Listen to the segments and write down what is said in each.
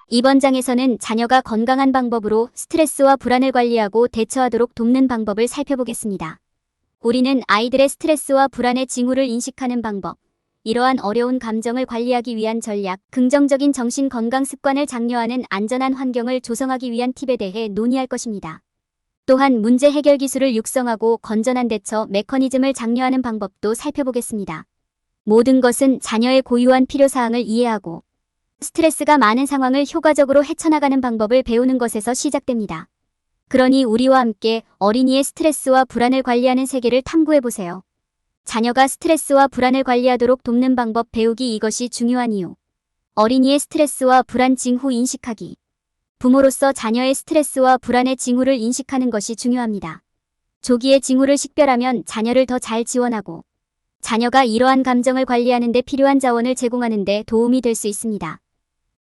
이번 장에서는 자녀가 건강한 방법으로 스트레스와 불안을 관리하고 대처하도록 돕는 방법을 살펴보겠습니다. 우리는 아이들의 스트레스와 불안의 징후를 인식하는 방법, 이러한 어려운 감정을 관리하기 위한 전략, 긍정적인 정신 건강 습관을 장려하는 안전한 환경을 조성하기 위한 팁에 대해 논의할 것입니다. 또한 문제 해결 기술을 육성하고 건전한 대처 메커니즘을 장려하는 방법도 살펴보겠습니다. 모든 것은 자녀의 고유한 필요사항을 이해하고 스트레스가 많은 상황을 효과적으로 헤쳐나가는 방법을 배우는 것에서 시작됩니다. 그러니 우리와 함께 어린이의 스트레스와 불안을 관리하는 세계를 탐구해보세요. 자녀가 스트레스와 불안을 관리하도록 돕는 방법 배우기, 이것이 중요한 이유. 어린이의 스트레스와 불안 징후 인식하기. 부모로서 자녀의 스트레스와 불안의 징후를 인식하는 것이 중요합니다. 조기에 징후를 식별하면 자녀를 더 잘 지원하고 자녀가 이러한 감정을 관리하는 데 필요한 자원을 제공하는 데 도움이 될 수 있습니다.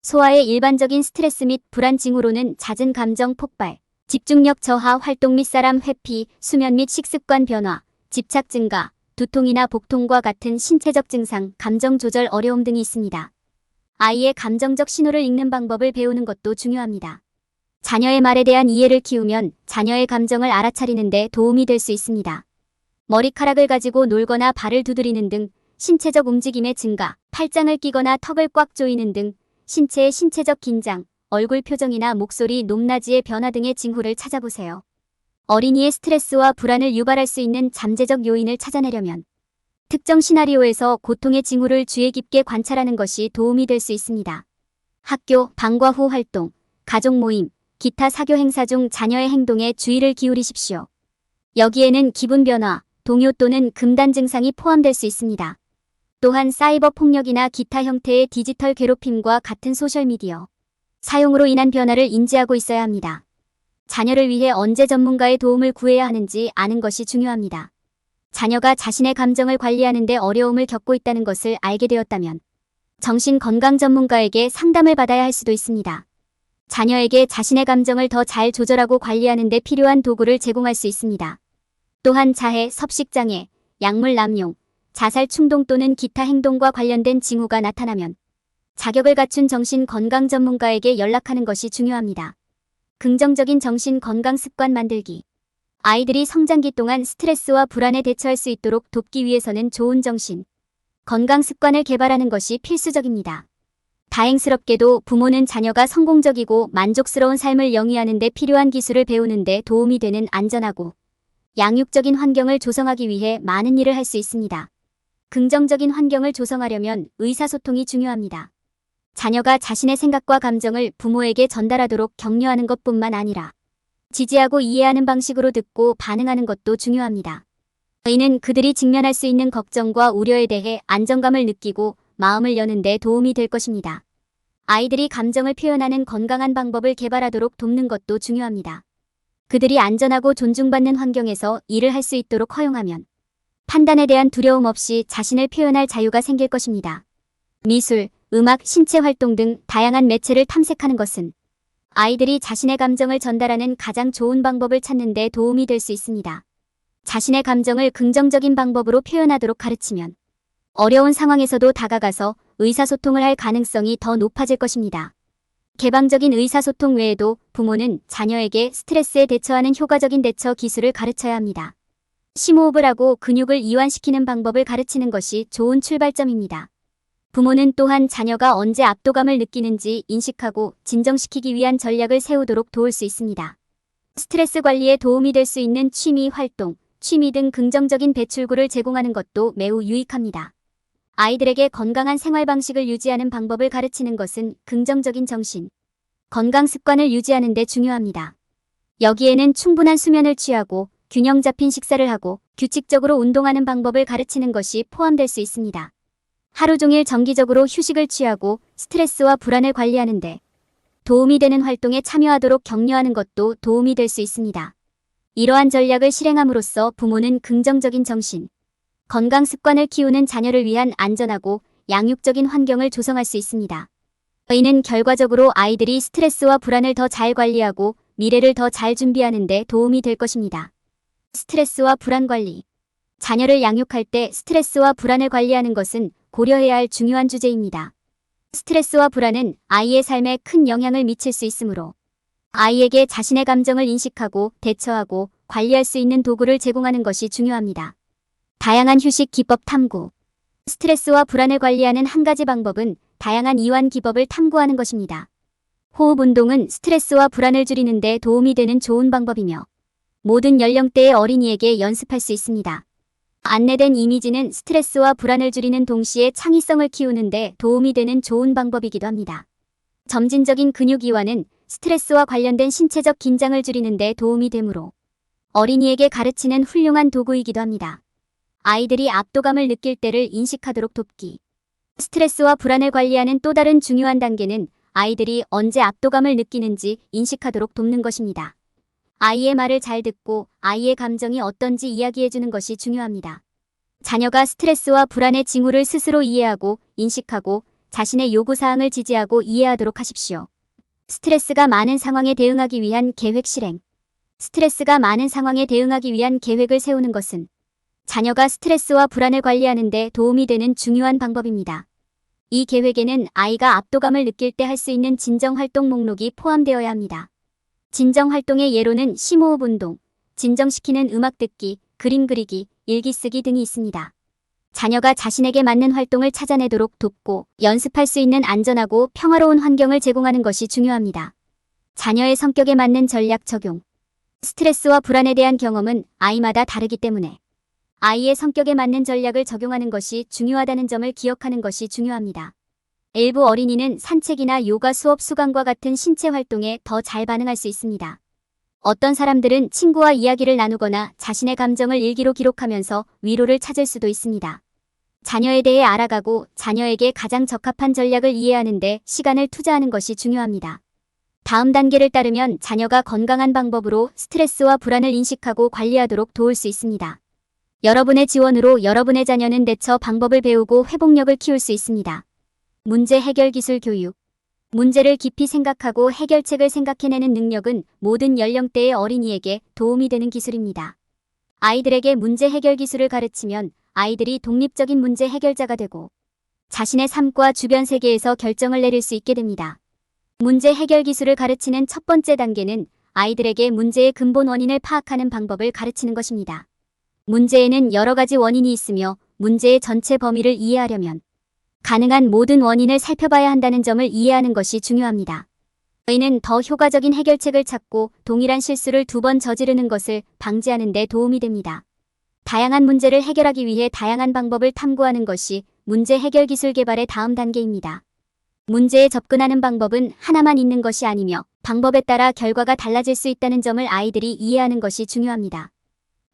소아의 일반적인 스트레스 및 불안 징후로는 잦은 감정 폭발, 집중력 저하, 활동 및 사람 회피, 수면 및 식습관 변화, 집착 증가, 두통이나 복통과 같은 신체적 증상, 감정 조절 어려움 등이 있습니다. 아이의 감정적 신호를 읽는 방법을 배우는 것도 중요합니다. 자녀의 말에 대한 이해를 키우면 자녀의 감정을 알아차리는 데 도움이 될 수 있습니다. 머리카락을 가지고 놀거나 발을 두드리는 등 신체적 움직임의 증가, 팔짱을 끼거나 턱을 꽉 조이는 등 신체의 신체적 긴장, 얼굴 표정이나 목소리 높낮이의 변화 등의 징후를 찾아보세요. 어린이의 스트레스와 불안을 유발할 수 있는 잠재적 요인을 찾아내려면 특정 시나리오에서 고통의 징후를 주의 깊게 관찰하는 것이 도움이 될 수 있습니다. 학교, 방과 후 활동, 가족 모임, 기타 사교 행사 중 자녀의 행동에 주의를 기울이십시오. 여기에는 기분 변화, 동요 또는 금단 증상이 포함될 수 있습니다. 또한 사이버 폭력이나 기타 형태의 디지털 괴롭힘과 같은 소셜미디어 사용으로 인한 변화를 인지하고 있어야 합니다. 자녀를 위해 언제 전문가의 도움을 구해야 하는지 아는 것이 중요합니다. 자녀가 자신의 감정을 관리하는 데 어려움을 겪고 있다는 것을 알게 되었다면 정신건강 전문가에게 상담을 받아야 할 수도 있습니다. 자녀에게 자신의 감정을 더 잘 조절하고 관리하는 데 필요한 도구를 제공할 수 있습니다. 또한 자해, 섭식장애, 약물 남용, 자살 충동 또는 기타 행동과 관련된 징후가 나타나면 자격을 갖춘 정신건강 전문가에게 연락하는 것이 중요합니다. 긍정적인 정신건강 습관 만들기. 아이들이 성장기 동안 스트레스와 불안에 대처할 수 있도록 돕기 위해서는 좋은 정신 건강 습관을 개발하는 것이 필수적입니다. 다행스럽게도 부모는 자녀가 성공적이고 만족스러운 삶을 영위하는 데 필요한 기술을 배우는 데 도움이 되는 안전하고 양육적인 환경을 조성하기 위해 많은 일을 할 수 있습니다. 긍정적인 환경을 조성하려면 의사소통이 중요합니다. 자녀가 자신의 생각과 감정을 부모에게 전달하도록 격려하는 것뿐만 아니라 지지하고 이해하는 방식으로 듣고 반응하는 것도 중요합니다. 이는 그들이 직면할 수 있는 걱정과 우려에 대해 안정감을 느끼고 마음을 여는 데 도움이 될 것입니다. 아이들이 감정을 표현하는 건강한 방법을 개발하도록 돕는 것도 중요합니다. 그들이 안전하고 존중받는 환경에서 일을 할 수 있도록 허용하면 판단에 대한 두려움 없이 자신을 표현할 자유가 생길 것입니다. 미술, 음악, 신체 활동 등 다양한 매체를 탐색하는 것은 아이들이 자신의 감정을 전달하는 가장 좋은 방법을 찾는 데 도움이 될 수 있습니다. 자신의 감정을 긍정적인 방법으로 표현하도록 가르치면 어려운 상황에서도 다가가서 의사소통을 할 가능성이 더 높아질 것입니다. 개방적인 의사소통 외에도 부모는 자녀에게 스트레스에 대처하는 효과적인 대처 기술을 가르쳐야 합니다. 심호흡을 하고 근육을 이완시키는 방법을 가르치는 것이 좋은 출발점입니다. 부모는 또한 자녀가 언제 압도감을 느끼는지 인식하고 진정시키기 위한 전략을 세우도록 도울 수 있습니다. 스트레스 관리에 도움이 될 수 있는 취미 활동, 취미 등 긍정적인 배출구를 제공하는 것도 매우 유익합니다. 아이들에게 건강한 생활 방식을 유지하는 방법을 가르치는 것은 긍정적인 정신, 건강 습관을 유지하는 데 중요합니다. 여기에는 충분한 수면을 취하고 균형 잡힌 식사를 하고 규칙적으로 운동하는 방법을 가르치는 것이 포함될 수 있습니다. 하루 종일 정기적으로 휴식을 취하고 스트레스와 불안을 관리하는 데 도움이 되는 활동에 참여하도록 격려하는 것도 도움이 될 수 있습니다. 이러한 전략을 실행함으로써 부모는 긍정적인 정신, 건강 습관을 키우는 자녀를 위한 안전하고 양육적인 환경을 조성할 수 있습니다. 이는 결과적으로 아이들이 스트레스와 불안을 더 잘 관리하고 미래를 더 잘 준비하는 데 도움이 될 것입니다. 스트레스와 불안 관리. 자녀를 양육할 때 스트레스와 불안을 관리하는 것은 고려해야 할 중요한 주제입니다. 스트레스와 불안은 아이의 삶에 큰 영향을 미칠 수 있으므로 아이에게 자신의 감정을 인식하고 대처하고 관리할 수 있는 도구를 제공하는 것이 중요합니다. 다양한 휴식 기법 탐구. 스트레스와 불안을 관리하는 한 가지 방법은 다양한 이완 기법을 탐구하는 것입니다. 호흡 운동은 스트레스와 불안을 줄이는 데 도움이 되는 좋은 방법이며 모든 연령대의 어린이에게 연습할 수 있습니다. 안내된 이미지는 스트레스와 불안을 줄이는 동시에 창의성을 키우는 데 도움이 되는 좋은 방법이기도 합니다. 점진적인 근육 이완은 스트레스와 관련된 신체적 긴장을 줄이는 데 도움이 되므로 어린이에게 가르치는 훌륭한 도구이기도 합니다. 아이들이 압도감을 느낄 때를 인식하도록 돕기. 스트레스와 불안을 관리하는 또 다른 중요한 단계는 아이들이 언제 압도감을 느끼는지 인식하도록 돕는 것입니다. 아이의 말을 잘 듣고 아이의 감정이 어떤지 이야기해주는 것이 중요합니다. 자녀가 스트레스와 불안의 징후를 스스로 이해하고 인식하고 자신의 요구사항을 지지하고 이해하도록 하십시오. 스트레스가 많은 상황에 대응하기 위한 계획 실행. 스트레스가 많은 상황에 대응하기 위한 계획을 세우는 것은 자녀가 스트레스와 불안을 관리하는 데 도움이 되는 중요한 방법입니다. 이 계획에는 아이가 압도감을 느낄 때 할 수 있는 진정활동 목록이 포함되어야 합니다. 진정활동의 예로는 심호흡 운동, 진정시키는 음악 듣기, 그림 그리기, 일기 쓰기 등이 있습니다. 자녀가 자신에게 맞는 활동을 찾아내도록 돕고 연습할 수 있는 안전하고 평화로운 환경을 제공하는 것이 중요합니다. 자녀의 성격에 맞는 전략 적용. 스트레스와 불안에 대한 경험은 아이마다 다르기 때문에 아이의 성격에 맞는 전략을 적용하는 것이 중요하다는 점을 기억하는 것이 중요합니다. 일부 어린이는 산책이나 요가 수업 수강과 같은 신체 활동에 더 잘 반응할 수 있습니다. 어떤 사람들은 친구와 이야기를 나누거나 자신의 감정을 일기로 기록하면서 위로를 찾을 수도 있습니다. 자녀에 대해 알아가고 자녀에게 가장 적합한 전략을 이해하는 데 시간을 투자하는 것이 중요합니다. 다음 단계를 따르면 자녀가 건강한 방법으로 스트레스와 불안을 인식하고 관리하도록 도울 수 있습니다. 여러분의 지원으로 여러분의 자녀는 대처 방법을 배우고 회복력을 키울 수 있습니다. 문제 해결 기술 교육. 문제를 깊이 생각하고 해결책을 생각해내는 능력은 모든 연령대의 어린이에게 도움이 되는 기술입니다. 아이들에게 문제 해결 기술을 가르치면 아이들이 독립적인 문제 해결자가 되고 자신의 삶과 주변 세계에서 결정을 내릴 수 있게 됩니다. 문제 해결 기술을 가르치는 첫 번째 단계는 아이들에게 문제의 근본 원인을 파악하는 방법을 가르치는 것입니다. 문제에는 여러 가지 원인이 있으며 문제의 전체 범위를 이해하려면 가능한 모든 원인을 살펴봐야 한다는 점을 이해하는 것이 중요합니다. 이는 더 효과적인 해결책을 찾고 동일한 실수를 2번 저지르는 것을 방지하는 데 도움이 됩니다. 다양한 문제를 해결하기 위해 다양한 방법을 탐구하는 것이 문제 해결 기술 개발의 다음 단계입니다. 문제에 접근하는 방법은 하나만 있는 것이 아니며 방법에 따라 결과가 달라질 수 있다는 점을 아이들이 이해하는 것이 중요합니다.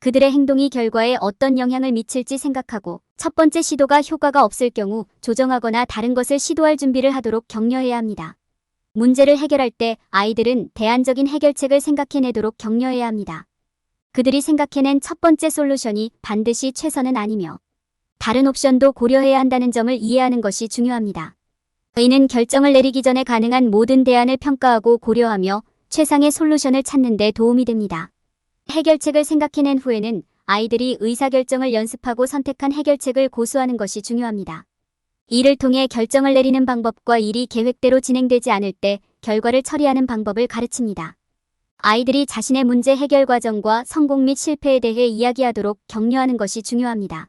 그들의 행동이 결과에 어떤 영향을 미칠지 생각하고 첫 번째 시도가 효과가 없을 경우 조정하거나 다른 것을 시도할 준비를 하도록 격려해야 합니다. 문제를 해결할 때 아이들은 대안적인 해결책을 생각해내도록 격려해야 합니다. 그들이 생각해낸 첫 번째 솔루션이 반드시 최선은 아니며 다른 옵션도 고려해야 한다는 점을 이해하는 것이 중요합니다. 이는 결정을 내리기 전에 가능한 모든 대안을 평가하고 고려하며 최상의 솔루션을 찾는 데 도움이 됩니다. 해결책을 생각해낸 후에는 아이들이 의사결정을 연습하고 선택한 해결책을 고수하는 것이 중요합니다. 이를 통해 결정을 내리는 방법과 일이 계획대로 진행되지 않을 때 결과를 처리하는 방법을 가르칩니다. 아이들이 자신의 문제 해결 과정과 성공 및 실패에 대해 이야기하도록 격려하는 것이 중요합니다.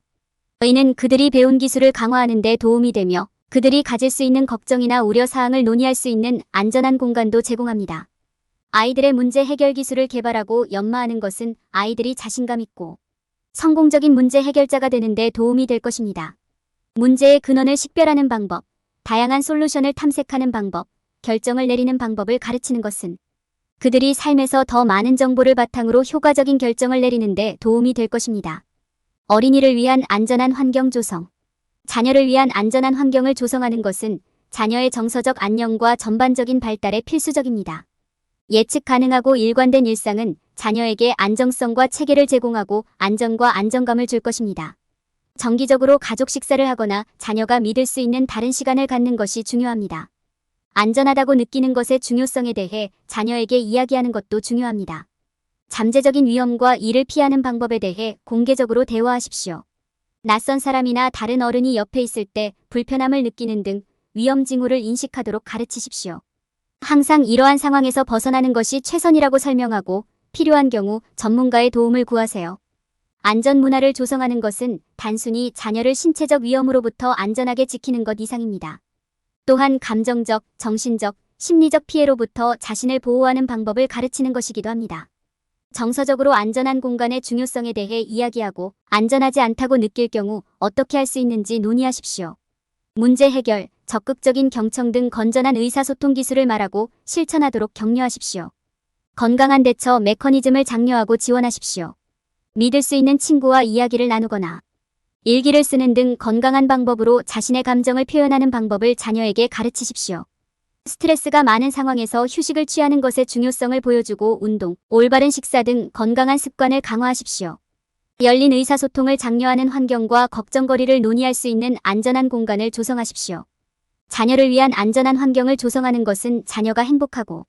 이는 그들이 배운 기술을 강화하는 데 도움이 되며 그들이 가질 수 있는 걱정이나 우려사항을 논의할 수 있는 안전한 공간도 제공합니다. 아이들의 문제 해결 기술을 개발하고 연마하는 것은 아이들이 자신감 있고 성공적인 문제 해결자가 되는 데 도움이 될 것입니다. 문제의 근원을 식별하는 방법, 다양한 솔루션을 탐색하는 방법, 결정을 내리는 방법을 가르치는 것은 그들이 삶에서 더 많은 정보를 바탕으로 효과적인 결정을 내리는 데 도움이 될 것입니다. 어린이를 위한 안전한 환경 조성. 자녀를 위한 안전한 환경을 조성하는 것은 자녀의 정서적 안녕과 전반적인 발달에 필수적입니다. 예측 가능하고 일관된 일상은 자녀에게 안정성과 체계를 제공하고 안전과 안정감을 줄 것입니다. 정기적으로 가족 식사를 하거나 자녀가 믿을 수 있는 다른 시간을 갖는 것이 중요합니다. 안전하다고 느끼는 것의 중요성에 대해 자녀에게 이야기하는 것도 중요합니다. 잠재적인 위험과 이를 피하는 방법에 대해 공개적으로 대화하십시오. 낯선 사람이나 다른 어른이 옆에 있을 때 불편함을 느끼는 등 위험 징후를 인식하도록 가르치십시오. 항상 이러한 상황에서 벗어나는 것이 최선이라고 설명하고 필요한 경우 전문가의 도움을 구하세요. 안전 문화를 조성하는 것은 단순히 자녀를 신체적 위험으로부터 안전하게 지키는 것 이상입니다. 또한 감정적, 정신적, 심리적 피해로부터 자신을 보호하는 방법을 가르치는 것이기도 합니다. 정서적으로 안전한 공간의 중요성에 대해 이야기하고 안전하지 않다고 느낄 경우 어떻게 할 수 있는지 논의하십시오. 문제 해결, 적극적인 경청 등 건전한 의사소통 기술을 말하고 실천하도록 격려하십시오. 건강한 대처 메커니즘을 장려하고 지원하십시오. 믿을 수 있는 친구와 이야기를 나누거나 일기를 쓰는 등 건강한 방법으로 자신의 감정을 표현하는 방법을 자녀에게 가르치십시오. 스트레스가 많은 상황에서 휴식을 취하는 것의 중요성을 보여주고 운동, 올바른 식사 등 건강한 습관을 강화하십시오. 열린 의사소통을 장려하는 환경과 걱정거리를 논의할 수 있는 안전한 공간을 조성하십시오. 자녀를 위한 안전한 환경을 조성하는 것은 자녀가 행복하고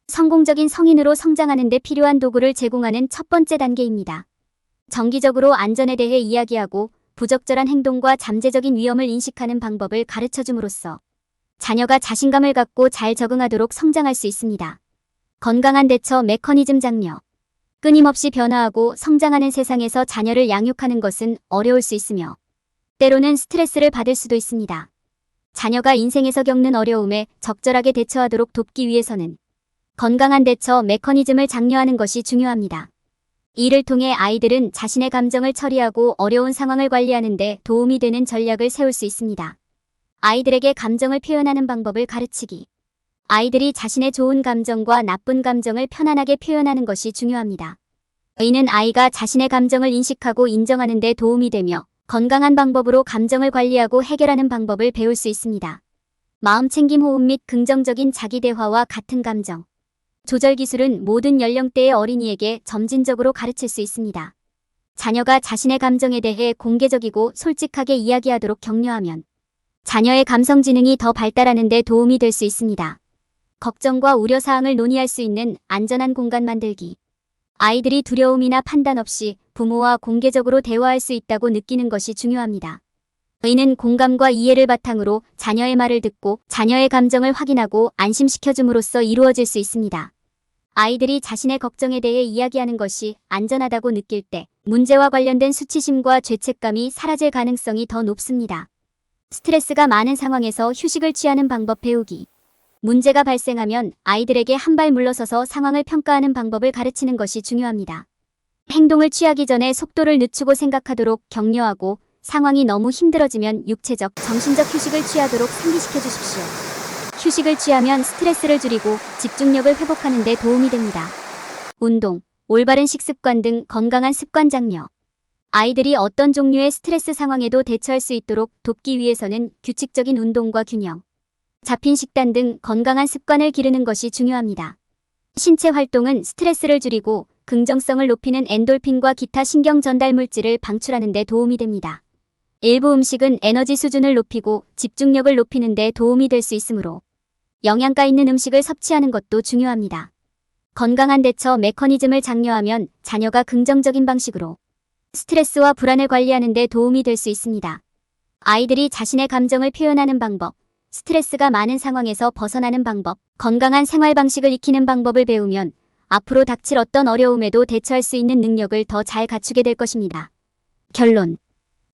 성공적인 성인으로 성장하는 데 필요한 도구를 제공하는 첫 번째 단계입니다. 정기적으로 안전에 대해 이야기하고 부적절한 행동과 잠재적인 위험을 인식하는 방법을 가르쳐줌으로써 자녀가 자신감을 갖고 잘 적응하도록 성장할 수 있습니다. 건강한 대처 메커니즘 장려. 끊임없이 변화하고 성장하는 세상에서 자녀를 양육하는 것은 어려울 수 있으며 때로는 스트레스를 받을 수도 있습니다. 자녀가 인생에서 겪는 어려움에 적절하게 대처하도록 돕기 위해서는 건강한 대처 메커니즘을 장려하는 것이 중요합니다. 이를 통해 아이들은 자신의 감정을 처리하고 어려운 상황을 관리하는 데 도움이 되는 전략을 세울 수 있습니다. 아이들에게 감정을 표현하는 방법을 가르치기. 아이들이 자신의 좋은 감정과 나쁜 감정을 편안하게 표현하는 것이 중요합니다. 이는 아이가 자신의 감정을 인식하고 인정하는 데 도움이 되며 건강한 방법으로 감정을 관리하고 해결하는 방법을 배울 수 있습니다. 마음챙김 호흡 및 긍정적인 자기대화와 같은 감정 조절 기술은 모든 연령대의 어린이에게 점진적으로 가르칠 수 있습니다. 자녀가 자신의 감정에 대해 공개적이고 솔직하게 이야기하도록 격려하면 자녀의 감성 지능이 더 발달하는 데 도움이 될 수 있습니다. 걱정과 우려사항을 논의할 수 있는 안전한 공간 만들기. 아이들이 두려움이나 판단 없이 부모와 공개적으로 대화할 수 있다고 느끼는 것이 중요합니다. 이는 공감과 이해를 바탕으로 자녀의 말을 듣고 자녀의 감정을 확인하고 안심시켜줌으로써 이루어질 수 있습니다. 아이들이 자신의 걱정에 대해 이야기하는 것이 안전하다고 느낄 때 문제와 관련된 수치심과 죄책감이 사라질 가능성이 더 높습니다. 스트레스가 많은 상황에서 휴식을 취하는 방법 배우기. 문제가 발생하면 아이들에게 한 발 물러서서 상황을 평가하는 방법을 가르치는 것이 중요합니다. 행동을 취하기 전에 속도를 늦추고 생각하도록 격려하고 상황이 너무 힘들어지면 육체적, 정신적 휴식을 취하도록 상기시켜 주십시오. 휴식을 취하면 스트레스를 줄이고 집중력을 회복하는 데 도움이 됩니다. 운동, 올바른 식습관 등 건강한 습관 장려. 아이들이 어떤 종류의 스트레스 상황에도 대처할 수 있도록 돕기 위해서는 규칙적인 운동과 균형, 잡힌 식단 등 건강한 습관을 기르는 것이 중요합니다. 신체 활동은 스트레스를 줄이고 긍정성을 높이는 엔돌핀과 기타 신경 전달 물질을 방출하는 데 도움이 됩니다. 일부 음식은 에너지 수준을 높이고 집중력을 높이는 데 도움이 될 수 있으므로 영양가 있는 음식을 섭취하는 것도 중요합니다. 건강한 대처 메커니즘을 장려하면 자녀가 긍정적인 방식으로 스트레스와 불안을 관리하는 데 도움이 될 수 있습니다. 아이들이 자신의 감정을 표현하는 방법, 스트레스가 많은 상황에서 벗어나는 방법, 건강한 생활 방식을 익히는 방법을 배우면 앞으로 닥칠 어떤 어려움에도 대처할 수 있는 능력을 더 잘 갖추게 될 것입니다. 결론.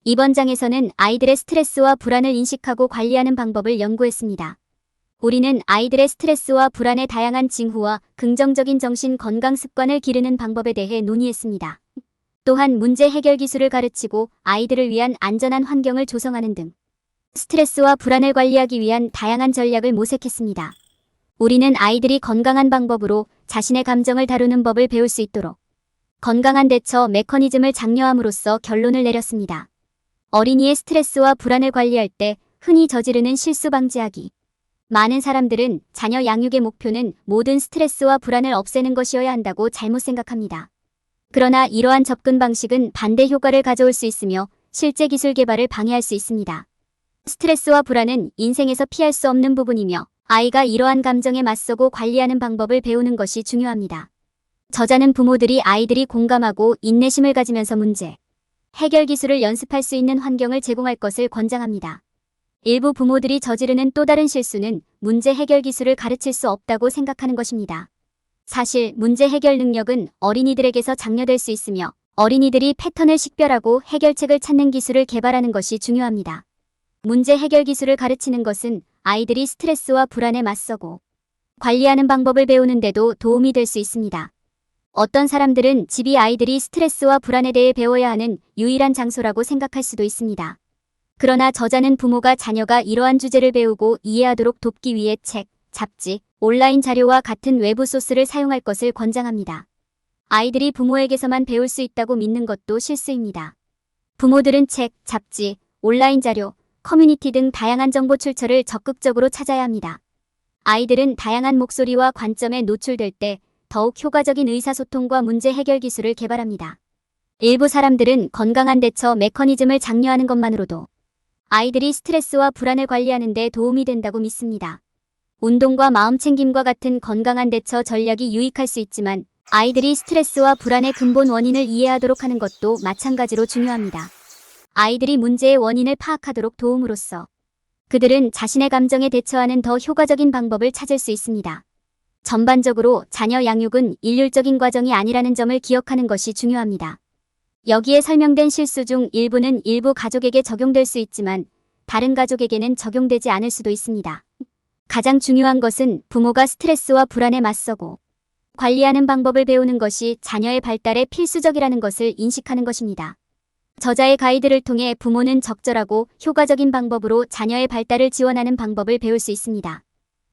이번 장에서는 아이들의 스트레스와 불안을 인식하고 관리하는 방법을 연구했습니다. 우리는 아이들의 스트레스와 불안의 다양한 징후와 긍정적인 정신 건강 습관을 기르는 방법에 대해 논의했습니다. 또한 문제 해결 기술을 가르치고 아이들을 위한 안전한 환경을 조성하는 등 스트레스와 불안을 관리하기 위한 다양한 전략을 모색했습니다. 우리는 아이들이 건강한 방법으로 자신의 감정을 다루는 법을 배울 수 있도록 건강한 대처 메커니즘을 장려함으로써 결론을 내렸습니다. 어린이의 스트레스와 불안을 관리할 때 흔히 저지르는 실수 방지하기. 많은 사람들은 자녀 양육의 목표는 모든 스트레스와 불안을 없애는 것이어야 한다고 잘못 생각합니다. 그러나 이러한 접근 방식은 반대 효과를 가져올 수 있으며 실제 기술 개발을 방해할 수 있습니다. 스트레스와 불안은 인생에서 피할 수 없는 부분이며 아이가 이러한 감정에 맞서고 관리하는 방법을 배우는 것이 중요합니다. 저자는 부모들이 아이들이 공감하고 인내심을 가지면서 문제 해결 기술을 연습할 수 있는 환경을 제공할 것을 권장합니다. 일부 부모들이 저지르는 또 다른 실수는 문제 해결 기술을 가르칠 수 없다고 생각하는 것입니다. 사실 문제 해결 능력은 어린이들에게서 장려될 수 있으며 어린이들이 패턴을 식별하고 해결책을 찾는 기술을 개발하는 것이 중요합니다. 문제 해결 기술을 가르치는 것은 아이들이 스트레스와 불안에 맞서고 관리하는 방법을 배우는 데도 도움이 될 수 있습니다. 어떤 사람들은 집이 아이들이 스트레스와 불안에 대해 배워야 하는 유일한 장소라고 생각할 수도 있습니다. 그러나 저자는 부모가 자녀가 이러한 주제를 배우고 이해하도록 돕기 위해 책, 잡지, 온라인 자료와 같은 외부 소스를 사용할 것을 권장합니다. 아이들이 부모에게서만 배울 수 있다고 믿는 것도 실수입니다. 부모들은 책, 잡지, 온라인 자료, 커뮤니티 등 다양한 정보 출처를 적극적으로 찾아야 합니다. 아이들은 다양한 목소리와 관점에 노출될 때 더욱 효과적인 의사소통과 문제 해결 기술을 개발합니다. 일부 사람들은 건강한 대처 메커니즘을 장려하는 것만으로도 아이들이 스트레스와 불안을 관리하는 데 도움이 된다고 믿습니다. 운동과 마음챙김과 같은 건강한 대처 전략이 유익할 수 있지만 아이들이 스트레스와 불안의 근본 원인을 이해하도록 하는 것도 마찬가지로 중요합니다. 아이들이 문제의 원인을 파악하도록 도움으로써 그들은 자신의 감정에 대처하는 더 효과적인 방법을 찾을 수 있습니다. 전반적으로 자녀 양육은 일률적인 과정이 아니라는 점을 기억하는 것이 중요합니다. 여기에 설명된 실수 중 일부는 일부 가족에게 적용될 수 있지만 다른 가족에게는 적용되지 않을 수도 있습니다. 가장 중요한 것은 부모가 스트레스와 불안에 맞서고 관리하는 방법을 배우는 것이 자녀의 발달에 필수적이라는 것을 인식하는 것입니다. 저자의 가이드를 통해 부모는 적절하고 효과적인 방법으로 자녀의 발달을 지원하는 방법을 배울 수 있습니다.